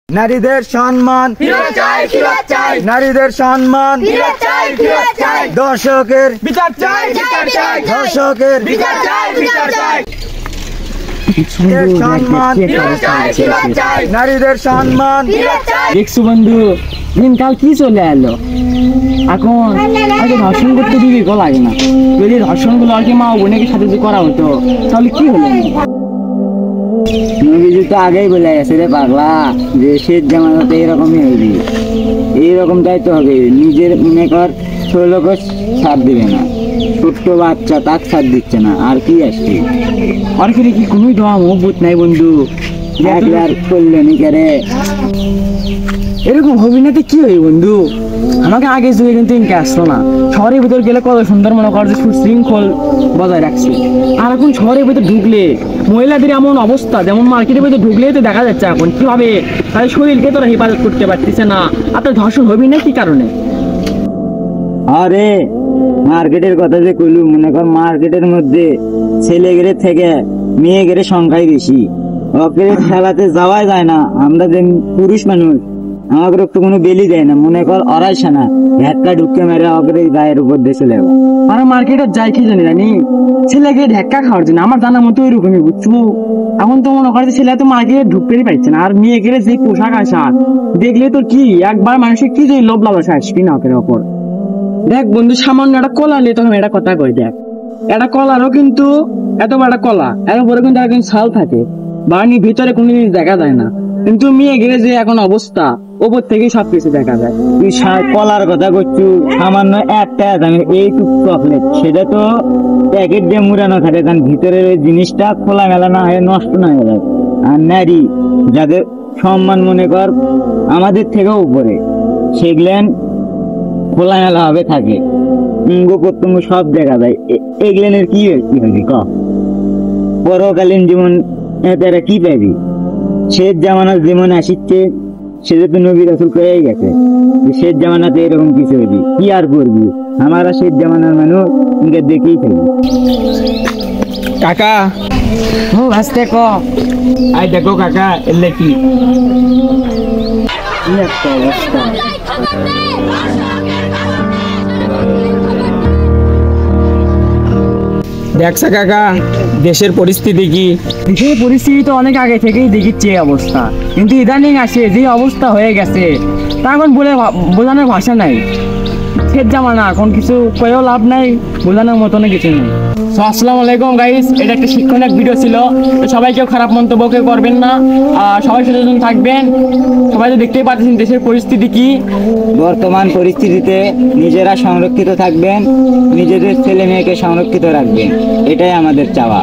নারীদের সম্মান নারীদের সম্মান দর্শকের বিচার চাই দর্শকের সম্মান নারীদের সম্মান। দেখছো বন্ধু দিনকাল কি চলে এলো, এখন আগে ধর্ষণ করতে দিবি গো লাগে না। যদি ধর্ষণ গুলো আর কি মা বোনের সাথে যদি করা হতো তাহলে কি হলো? নবীজি তো আগেই বলে গেছে রে পাগলা, যে শেষ জামানাতে এরকমই হইবি, এইরকম দায়িত্ব হবে। নিজের মনে কর ষোলোকে ছাড় দিবে না, ছোট্ট বাচ্চা তাক ছাড় দিচ্ছে না, আর কি আসছে? আর কি কোনোই দেওয়া মহব্বত নাই বন্ধু, একবার করলে নিকারে এরকম হবি না তো কি হই বন্ধু? আমাকে আগে যুগে কিন্তু ইনকে আসতো না। শহরের ভিতর গেলে কত সুন্দর মনে কর যে সুশৃঙ্খল বজায় রাখছে, আর এখন শহরের ভিতর ঢুকলে মহিলাদের এমন অবস্থা, যেমন মার্কেটের ভিতরে ঢুকলেই তো দেখা যাচ্ছে এখন কিভাবে তাদের শরীরকে তোরা হেফাজত করতে পারতেছে না। আপনার ধর্ষণ হবি না কি কারণে? আরে মার্কেটের কথা যে কইলু, মনে কর মার্কেটের মধ্যে ছেলেগেরে থেকে মেয়েগেরে সংখ্যাই বেশি, ওকে খেলাতে যাওয়াই যায় না। আমরা যে পুরুষ মানুষ আমাকে একটু কোনো বেলি দেয় না, মনে কর অরাইসা না ঢাক্কা ঢুকে মেরে ওকে গায়ের উপর দিয়ে চলে যাবো। আর মার্কেটে যাই কি জানি ছেলেকে ঢাক্কা খাওয়ার জন্য, আমার জানা মতো ওইরকমই বুঝছো। এখন তো মনে করে ছেলে তো মার্কেটে ঢুকতেই পারছে না, আর মেয়ে গেলে যে পোশাক আশাক দেখলে তো কি একবার মানুষের কি যে লোভ লালসা আসবি না ওকে ওপর। দেখ বন্ধু, সামান্য একটা কলা নিয়ে তখন একটা কথা কই, দেখ একটা কলারও কিন্তু এত বড় কলা এর উপরে কিন্তু একদিন ছাল থাকে, বাড়ির ভিতরে কোনো জিনিস দেখা যায় না, কিন্তু মেয়ে গেলে যে এখন অবস্থা ওপর থেকে সবকিছু দেখা যায়। তুই কলার কথা করছু, সামান্য একটা এইটুক চকলেট, সেটা তো প্যাকেট দিয়ে মুড়ানো থাকে, কারণ ভিতরের ওই জিনিসটা খোলা মেলা না হয়ে নষ্ট না হয়ে যায়। আর নারী যাদের সম্মান মনে কর আমাদের থেকেও উপরে, সেগুলেন খোলা মেলা হবে থাকে, অঙ্গ প্রত্যঙ্গ সব দেখা যায়। এগুলেনের কি হবে ক? পরকালীন জীবন তারা কি পাবি? শেষ জামানার জীবন আসিচ্ছে, সেটা তো নবী রাসূল কয়েই গেছে শেষ জামানাতে এরকম কিছু হবি, কি আর করবি? আমরা শেষ জামানার মানুষ দেখেই থাকি। কাকা আসতে ক আই দেখো কাকা এলে কি একটা অবস্থা। দেখছা কাকা দেশের পরিস্থিতি কি? দেশের পরিস্থিতি তো অনেক আগে থেকেই দেখিচ্ছে এই অবস্থা, কিন্তু ইদানিং আসে যে অবস্থা হয়ে গেছে তা এখন বলে বোঝানোর ভাষা নাই। শেষ জামানা, এখন কিছু কয়েও লাভ নাই, বোঝানোর মতনও কিছু নেই। আসসালামু আলাইকুম গাইস, এটা একটা শিক্ষণীয় ভিডিও ছিল, সবাই কেউ খারাপ মন্তব্য কেউ করবেন না, সবাই সচেতন থাকবেন। সবাই তো দেখতেই পাচ্ছেন দেশের পরিস্থিতি কি। বর্তমান পরিস্থিতিতে নিজেরা সংরক্ষিত থাকবেন, নিজেদের ছেলে মেয়েকে সংরক্ষিত রাখবেন, এটাই আমাদের চাওয়া।